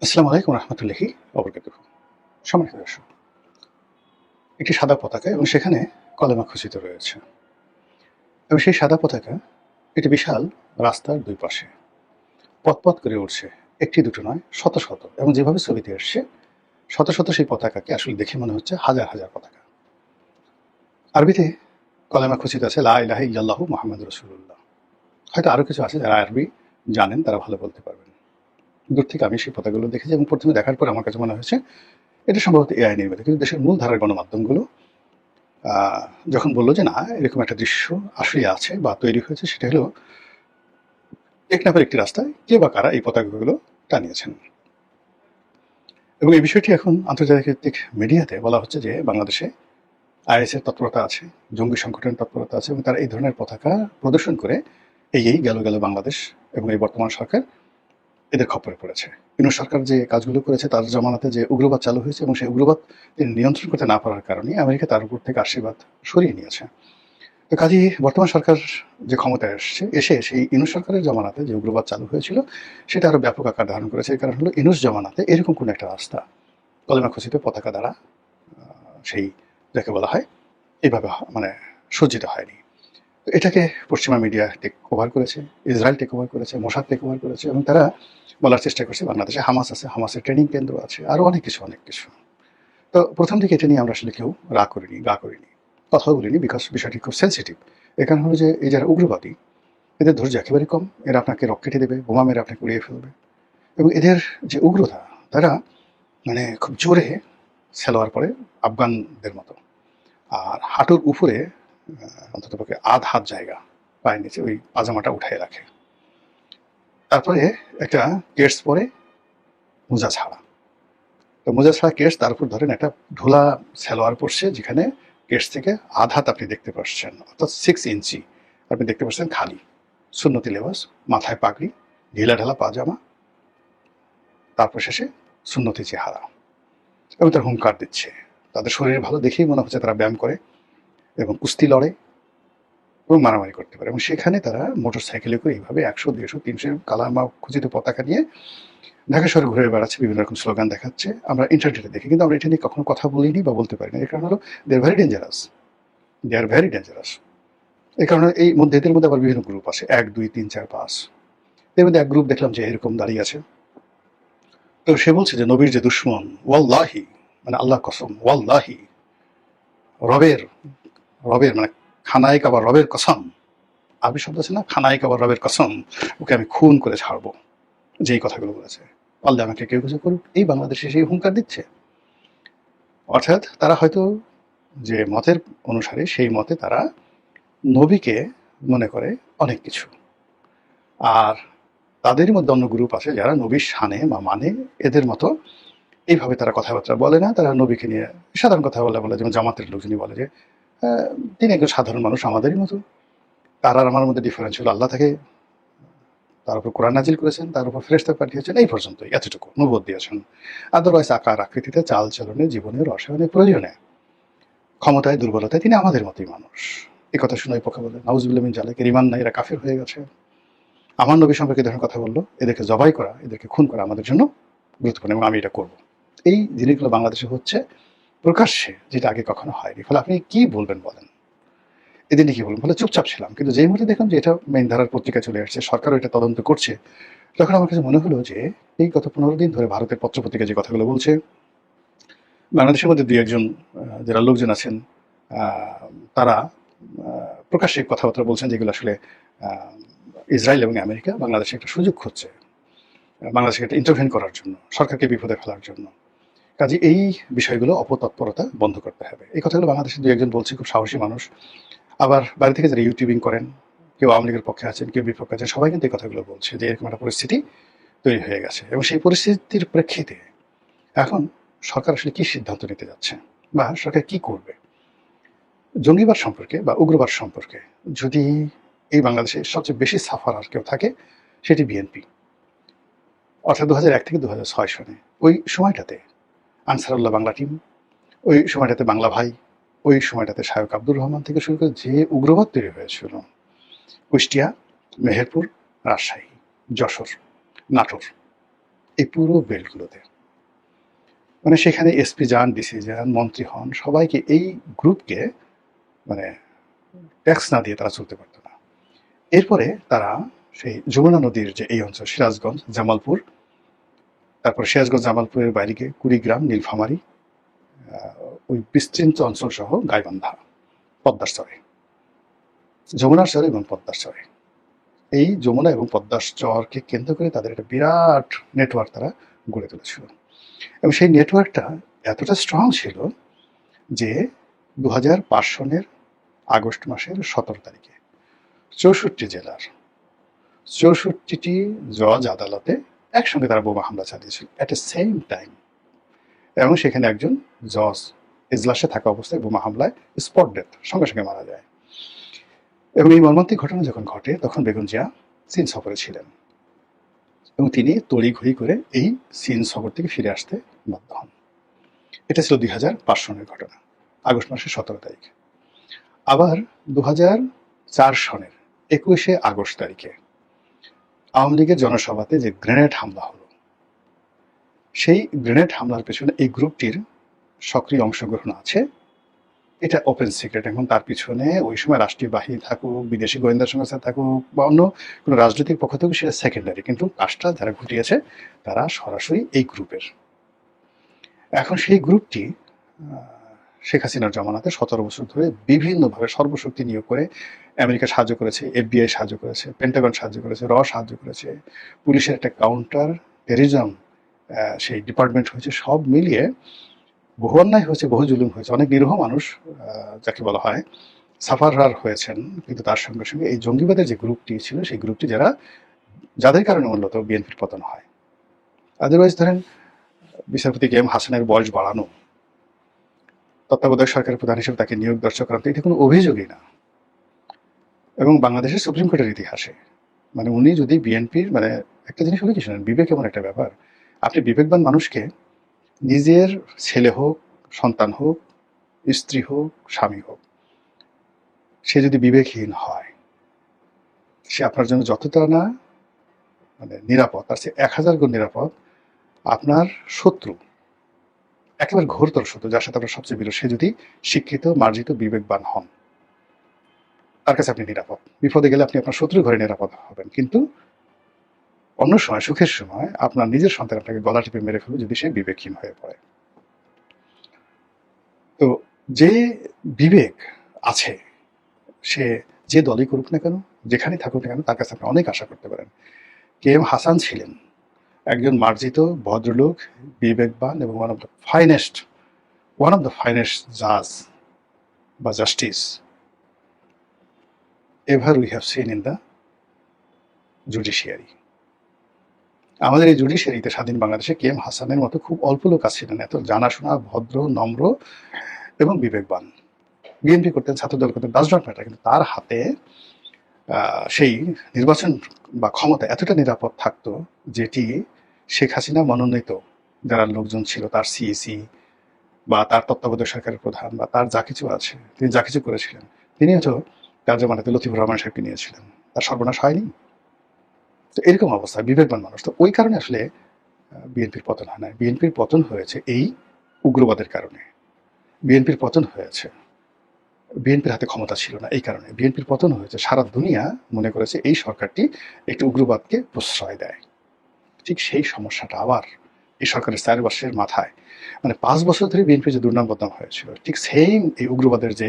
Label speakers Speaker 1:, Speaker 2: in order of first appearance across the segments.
Speaker 1: আসসালামু আলাইকুম রহমতুল্লাহি ওবরাকাতুহু। সম্মানিত দর্শক, একটি সাদা পতাকা এবং সেখানে কলেমা খচিত রয়েছে এবং সেই সাদা পতাকা একটি বিশাল রাস্তার দুই পাশে পথ করে উঠছে। একটি দুটো নয়, শত শত, এবং যেভাবে ছবিতে এসছে শত শত সেই পতাকাকে আসলে দেখে মনে হচ্ছে হাজার হাজার পতাকা। আরবিতে কলেমা খচিত আছে লা ইলাহা ইল্লাল্লাহু মুহাম্মাদুর রাসূলুল্লাহ। হয়তো আরও কিছু আছে, যারা আরবি জানেন তারা ভালো বলতে পারবেন। দূর থেকে আমি সেই পতাকাগুলো দেখেছি এবং প্রথমে দেখার পর আমার কাছে মনে হয়েছে এটা সম্ভবত এআই নির্মিত, কিন্তু দেশের মূল ধারার গণমাধ্যমগুলো যখন বললো যে না, এরকম একটা দৃশ্য আসলে আছে বা তৈরি হয়েছে, সেটা হলো টেকনাফের একটি রাস্তায় কে বা কারা এই পতাকাগুলো টানিয়েছেন। এবং এই বিষয়টি এখন আন্তর্জাতিক মিডিয়াতে বলা হচ্ছে যে বাংলাদেশে আইএসের তৎপরতা আছে, জঙ্গি সংগঠনের তৎপরতা আছে, এবং তারা এই ধরনের পতাকা প্রদর্শন করে এই গেল বাংলাদেশ এবং এই বর্তমান সরকার এদের খপ্পরে পড়েছে। ইউনূস সরকার যে কাজগুলো করেছে তার জমানাতে যে উগ্রবাদ চালু হয়েছে এবং সেই উগ্রবাদ তিনি নিয়ন্ত্রণ করতে না পারার কারণে আমেরিকা তার উপর থেকে আশীর্বাদ সরিয়ে নিয়েছে। তো কাজেই বর্তমান সরকার যে ক্ষমতায় এসে সেই ইউনূস সরকারের জমানাতে যে উগ্রবাদ চালু হয়েছিল সেটা আরো ব্যাপক আকার ধারণ করেছে। এর কারণ হলো ইউনূস জমানাতে এরকম কোন একটা রাস্তা কলেমা খচিত পতাকা দ্বারা সেই যাকে বলা হয় এইভাবে মানে সজ্জিত হয়নি। এটাকে পশ্চিমা মিডিয়া টেক ওভার করেছে, ইসরায়েল টেক ওভার করেছে, মোসাদ টেক ওভার করেছে, এবং তারা বলার চেষ্টা করছে বাংলাদেশে হামাস আছে, হামাসের ট্রেনিং কেন্দ্র আছে, আরো অনেক কিছু। তো প্রথম দিকে এটা নিয়ে আমরা আসলে কেউ গা করিনি, কথাও বলিনি, বিকজ বিষয়টি খুব সেন্সিটিভ। এ কারণ হলো যে এই যারা উগ্রবাদী, এদের ধৈর্য একেবারে কম। এরা আপনাকে রকেটে দেবে, বোমা মেরে আপনাকে উড়িয়ে ফেলবে। এবং এদের যে উগ্রতা, তারা মানে খুব জোরে সেলোয়ার পরে আফগানদের মতো, আর হাঁটুর উপরে অন্ততপক্ষে আধ হাত জায়গা পায়ের নিচে ওই পাজামাটা উঠাই রাখে। তারপরে একটা কেটস পরে, মোজা ছাড়া। তো মোজা ছাড়া কেটস, তার উপর ধরেন একটা ঢোলা সালোয়ার পরছে, যেখানে কেটস থেকে আধ হাত আপনি দেখতে পাচ্ছেন, অর্থাৎ 6 ইঞ্চি আপনি দেখতে পাচ্ছেন খালি। সুন্নতি লেবাস, মাথায় পাগড়ি, ঢিলা ঢালা পাজামা, তারপর শেষে সুন্নতি চেহারা, এবং তার হুঙ্কার দিচ্ছে। তাদের শরীর ভালো দেখেই মনে হচ্ছে তারা ব্যায়াম করে এবং কুস্তি লড়ে এবং মারামারি করতে পারে। এবং সেখানে তারা মোটর সাইকেলে করে এইভাবে 100, 150, 300 কালামা খচিত পতাকা নিয়ে ঢাকা শহরে ঘুরে বেড়াচ্ছে, বিভিন্ন রকম স্লোগান দেখাচ্ছে। আমরা ইন্টারনেটে দেখি, কিন্তু আমরা এটা নিয়ে কখনো কথা বলিনি বা বলতে পারি না। এর কারণ হলো দে আর ভেরি ডেঞ্জারাস। এই কারণে এই মধ্যে এদের মধ্যে আবার বিভিন্ন গ্রুপ আছে, 1, 2, 3, 4, 5। এর মধ্যে এক গ্রুপ দেখলাম যে এরকম দাঁড়িয়ে আছে। তো সে বলছে যে নবীর যে দুশ্মন, ওয়াল্লাহি, মানে আল্লাহ কসম, ওয়াল্লাহি, রবের রবের মানে খানায় কাবার রবের কসম, আরবি শব্দ আছে না, খানায় কাবার রবের কসম, ওকে আমি খুন করে ছাড়বো। যেই কথাগুলো বলেছে, আল্লাহ আমাকে কেউ কিছু করুক, এই বাংলাদেশে সেই হুঙ্কার দিচ্ছে। অর্থাৎ তারা হয়তো যে মতের অনুসারে, সেই মতে তারা নবীকে মনে করে অনেক কিছু। আর তাদের মধ্যে অন্য গ্রুপ আছে যারা নবীর শানে বা মানে এদের মতো এইভাবে তারা কথাবার্তা বলে না। তারা নবীকে নিয়ে সাধারণ কথা বলে, যেমন জামাতের লোকজনই বলে যে তিনি একজন সাধারণ মানুষ আমাদেরই মতো। তার আর আমার মধ্যে ডিফারেন্স হলো আল্লাহ তাকে, তার উপর কোরআন নাজিল করেছেন, তার উপর ফেরেশতা পাঠিয়েছেন, এই পর্যন্তই, এতটুকু নবুয়ত দিয়েছেন। আদারওয়াইজ আকার আকৃতিতে, চাল চলনে, জীবনের রসায়নে, প্রয়োজনে, ক্ষমতায়, দুর্বলতায় তিনি আমাদের মতোই মানুষ। এই কথা শুনে ওই পক্ষে বলে নাউজুবিল্লাহ মিন যালিক, এর ঈমান নাই, এরা কাফের হয়ে গেছে। আমার নবী সম্পর্কে ধরনের কথা বললো, এদেরকে জবাই করা, এদেরকে খুন করা আমাদের জন্য গুরুত্বপূর্ণ, এবং আমি এটা করবো। এই জিনিসগুলো বাংলাদেশে হচ্ছে প্রকাশ্যে, যেটা আগে কখনো হয়নি। ফলে আপনি কি বলবেন বলেন, এদিনই কি বলবেন? ফলে চুপচাপ ছিলাম। কিন্তু যেই মুহূর্তে দেখলাম যে এটা মেইন ধারার পত্রিকা চলে আসছে, সরকারও এটা তদন্ত করছে, তখন আমার কাছে মনে হলো যে এই গত 15 দিন ধরে ভারতের পত্রপত্রিকা যে কথাগুলো বলছে, বাংলাদেশের মধ্যে 2-1 জন যারা লোকজন আছেন, তারা প্রকাশ্যে কথাবার্তা বলছেন, যেগুলো আসলে ইসরায়েল এবং আমেরিকা বাংলাদেশে একটা সুযোগ খুঁজছে, বাংলাদেশকে একটা ইন্টারভেন করার জন্য, সরকারকে বিপদে ফেলার জন্য। কাজে এই বিষয়গুলো অপতৎপরতা বন্ধ করতে হবে। এই কথাগুলো বাংলাদেশের 2-1 জন বলছে, খুব সাহসী মানুষ। আবার বাইরে থেকে যারা ইউটিউবিং করেন, কেউ আওয়ামী লীগের পক্ষে আছেন, কেউ বিপক্ষে আছেন, সবাই কিন্তু এই কথাগুলো বলছে যে এরকম একটা পরিস্থিতি তৈরি হয়ে গেছে। এবং সেই পরিস্থিতির প্রেক্ষিতে এখন সরকার আসলে কি সিদ্ধান্ত নিতে যাচ্ছে বা সরকার কি করবে জঙ্গিবাদ সম্পর্কে বা উগ্রবাদ সম্পর্কে। যদি এই বাংলাদেশে সবচেয়ে বেশি সাফার আর কেউ থাকে, সেটি বিএনপি। অর্থাৎ 2001 থেকে 2006 সনে ওই সময়টাতে আনসারুল্লাহ বাংলা টিম, ওই সময়টাতে বাংলা ভাই, ওই সময়টাতে শায়ক আব্দুর রহমান থেকে শুরু করে যে উগ্রবাদ তৈরি হয়েছিল, কুষ্টিয়া, মেহেরপুর, রাজশাহী, যশোর, নাটোর, এই পুরো বেল্টগুলোতে। মানে সেখানে এসপি যান, ডিসি যান, মন্ত্রী হন, সবাইকে এই গ্রুপকে মানে ট্যাক্স না দিয়ে তারা চলতে পারতো না। এরপরে তারা সেই যমুনা নদীর যে এই অঞ্চল, সিরাজগঞ্জ, জামালপুর, তারপর সিরাজগঞ্জ জামালপুরের বাইরে গিয়ে কুড়িগ্রাম, নীলফামারী, ওই বিস্তৃত অঞ্চল সহ গাইবান্ধা, পদ্মার চরে, যমুনার চরে এবং পদ্মার চরে, এই যমুনা এবং পদ্মার চরকে কেন্দ্র করে তাদের একটা বিরাট নেটওয়ার্ক তারা গড়ে তুলেছিল। এবং সেই নেটওয়ার্কটা এতটা স্ট্রং ছিল যে 2005 সনের আগস্ট মাসের 17 তারিখে 64 জেলার 64টি জজ আদালতে একসঙ্গে তারা বোমা হামলা চালিয়েছিল অ্যাট এ সেম টাইম। এবং সেখানে একজন জজ এজলাসে থাকা অবস্থায় বোমা হামলায় স্পট ডেথ, সঙ্গে সঙ্গে মারা যায়। এবং এই মর্মান্তিক ঘটনা যখন ঘটে তখন বেগম জিয়া চীন সফরে ছিলেন এবং তিনি তড়িঘড়ি করে এই চীন সফর থেকে ফিরে আসতে বাধ্য হন। এটা ছিল 2005 সনের ঘটনা, আগস্ট মাসের 17 তারিখ। আবার 2004 সনের 21শে আগস্ট তারিখে আওয়ামী লীগের জনসভাতে যে গ্রেনেড হামলা হলো, সেই গ্রেনেড হামলার পেছনে এই গ্রুপটির সক্রিয় অংশগ্রহণ আছে, এটা ওপেন সিক্রেট। এখন তার পিছনে ওই সময় রাষ্ট্রীয় বাহিনী থাকুক, বিদেশি গোয়েন্দা সংস্থা থাকুক বা অন্য কোনো রাজনৈতিক পক্ষ থেকে, সেটা সেকেন্ডারি, কিন্তু কাজটা যারা ঘটিয়েছে তারা সরাসরি এই গ্রুপের। এখন সেই গ্রুপটি শেখ হাসিনার জমানাতে 17 বছর ধরে বিভিন্নভাবে সর্বশক্তি নিয়োগ করে আমেরিকা সাহায্য করেছে, FBI সাহায্য করেছে, পেন্টাগন সাহায্য করেছে, সাহায্য করেছে, পুলিশের একটা কাউন্টার টেরিজম সেই ডিপার্টমেন্ট হয়েছে। সব মিলিয়ে বহু অন্যায় হয়েছে, বহু জুলুম হয়েছে, অনেক নিরীহ মানুষ যাকে বলা হয় সাফারার হয়েছেন। কিন্তু তার সঙ্গে সঙ্গে এই জঙ্গিবাদের যে গ্রুপটি ছিল, সেই গ্রুপটি যাদের কারণে মূলত বিএনপির পতন হয়। আদারওয়াইজ ধরেন বিচারপতি KM হাসানের বয়স বাড়ানো, তত্ত্বাবধায়ক সরকারের প্রধান হিসেবে তাকে নিয়োগ দর্শক করা, এটা কোনো অভিযোগই না। এবং বাংলাদেশের সুপ্রিম কোর্টের ইতিহাসে মানে উনি যদি বিএনপির একটা জিনিস হলে কি শোনেন, বিবেক এমন একটা ব্যাপার, আপনি বিবেকবান মানুষকে নিজের ছেলে হোক, সন্তান হোক, স্ত্রী হোক, স্বামী হোক, সে যদি বিবেকহীন হয়, সে আপনার জন্য যতটা না নিরাপদ, তার চেয়ে 1000 গুণ নিরাপদ আপনার শত্রু, একেবারে ঘোরতর শত্রু, যার সাথে আপনার সবচেয়ে বিরোধ, সে যদি শিক্ষিত, মার্জিত, বিবেকবান হন, তার কাছে আপনি নিরাপদ। বিপদে গেলে আপনি আপনার শত্রুর ঘরে নিরাপদ হবেন, কিন্তু অন্য সময়, সুখের সময় আপনার নিজের সন্তান আপনাকে গলা টিপে মেরে ফেলবে যদি সে বিবেকহীন হয়ে পড়ে। তো যে বিবেক আছে, সে যে দলই করুক না কেন, যেখানে থাকুক না কেন, তার কাছে আপনি অনেক আশা করতে পারেন। KM হাসান ছিলেন একজন মার্জিত ভদ্রলোক, বিবেকবান এবং ওয়ান অফ দ্য ফাইনেস্ট জাজ বা justice ever we have seen in the judiciary. আমাদের এই জুডিশিয়ারিতে স্বাধীন বাংলাদেশে KM হাসানের মতো খুব অল্প লোক আছিলেন এত জানাশোনা, ভদ্র, নম্র এবং বিবেকবান। বিএনপি করতেন, ছাত্রদল করতেন, ডাজ নট ম্যাটার, কিন্তু তার হাতে সেই নির্বাচন বা ক্ষমতা এতটা নিরাপদ থাকতো, যেটি শেখ হাসিনা মনোনীত যারা লোকজন ছিল, তার CEC বা তার তত্ত্বাবধায়ক সরকারের প্রধান বা তার যা কিছু আছে, তিনি যা কিছু করেছিলেন, তিনি হয়তো তার জমানাতে লতিফুর রহমান সাহেবকে নিয়েছিলেন, তার সর্বনাশ হয়নি। তো এরকম অবস্থা, বিবেকবান মানুষ। তো ওই কারণে আসলে বিএনপির পতন হয় না। বিএনপির পতন হয়েছে এই উগ্রবাদের কারণে। বিএনপির পতন হয়েছে, বিএনপির হাতে ক্ষমতা ছিল না এই কারণে। বিএনপির পতন হয়েছে, সারা দুনিয়া মনে করেছে এই সরকারটি একটি উগ্রবাদকে প্রশ্রয় দেয়। ঠিক সেই সমস্যাটা আবার এই সরকারের 4 বছরের মাথায়, 5 বছর ধরে বিএনপি যে দুর্নাম বদনাম হয়েছিল, ঠিক সেম এই উগ্রবাদের যে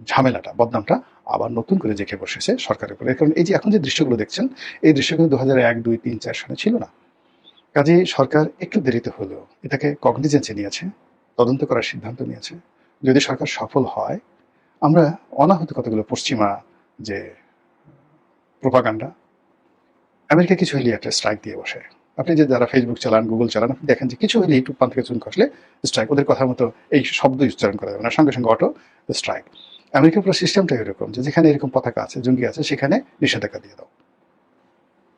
Speaker 1: ঝামেলাটা, বদনামটা আবার নতুন করে জেঁকে বসেছে সরকারের উপরে। কারণ এই যে এখন যে দৃশ্যগুলো দেখছেন, এই দৃশ্যগুলো 2001, 2, 3, 4 সালে ছিল না। কাজে সরকার একটু দেরিতে হলেও এটাকে কগনিজেন্সে নিয়েছে, তদন্ত করার সিদ্ধান্ত নিয়েছে। যদি সরকার সফল হয়, আমরা অনাহত কতগুলো পশ্চিমা যে প্রোপাগান্ডা, আমেরিকা কিছু হলে একটা স্ট্রাইক দিয়ে বসে। আপনি যে যারা ফেসবুক চালান, গুগল চালান, আপনি দেখেন যে কিছু হলে একটু পান থেকে চুন খসলে স্ট্রাইক, ওদের কথার মতো এই শব্দ উচ্চারণ করা যাবে না, সঙ্গে সঙ্গে অটো স্ট্রাইক। আমেরিকার পুরো সিস্টেমটা এরকম যে যেখানে এরকম পতাকা আছে, জঙ্গি আছে, সেখানে নিষেধাজ্ঞা দিয়ে দাও,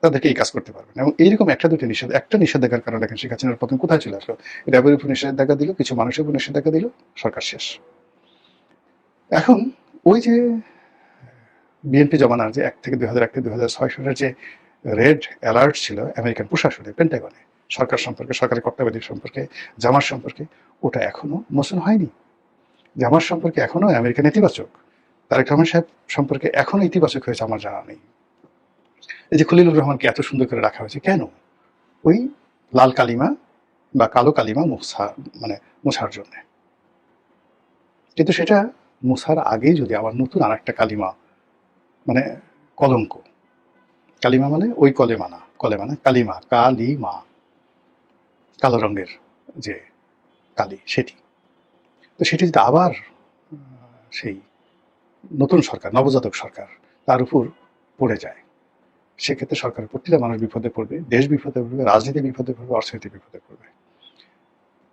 Speaker 1: তাদেরকে এই কাজ করতে পারবে না। এবং এইরকম একটা নিষেধাজ্ঞার কারণে দেখেন শেখ হাসিনার পতন কোথায় চলে আসলো। র্যাবের উপর নিষেধাজ্ঞা দিল, কিছু মানুষের উপর নিষেধাজ্ঞা দিল, সরকার শেষ। এখন ওই যে বিএনপি জমানার যে 1 থেকে 2001 থেকে 2006 সালের যে রেড অ্যালার্ট ছিল আমেরিকান প্রশাসনে, পেন্টাগনে, সরকার সম্পর্কে, সরকারি কর্তাবাদী সম্পর্কে, জামাত সম্পর্কে, ওটা এখনো মোচন হয়নি। জামাত সম্পর্কে এখনো আমেরিকা নেতিবাচক, তারেক রহমান সাহেব সম্পর্কে এখনো ইতিবাচক হয়েছে আমার জানা নেই। এই যে খলিলুর রহমানকে এত সুন্দর করে রাখা হয়েছে কেন? ওই লাল কালিমা বা কালো কালিমা মোছার জন্য। কিন্তু সেটা মোছার আগেই যদি আবার নতুন আর একটা কালিমা, মানে কলঙ্ক, কালিমা মানে ওই কলেমা না, কলেমা না, কালিমা, কালিমা, কালো রঙের যে কালি, সেটি। তো সেটি যদি আবার সেই নতুন সরকার, নবজাতক সরকার তার উপর পড়ে যায়, সেক্ষেত্রে সরকারের প্রতিটা মানুষ বিপদে পড়বে, দেশ বিপদে পড়বে, রাজনীতি বিপদে পড়বে, অর্থনীতি বিপদে পড়বে।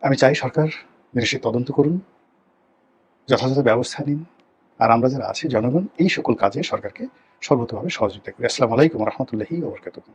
Speaker 1: আমি চাই সরকার জিনিসটি তদন্ত করুন, যথাযথ ব্যবস্থা নিন, আর আমরা যারা আছি জনগণ এই সকল কাজে সরকারকে সর্বতভাবে সহযোগিতা করি। আসসালামু আলাইকুম রহমতুল্লাহি ওয়া বারাকাতুহু।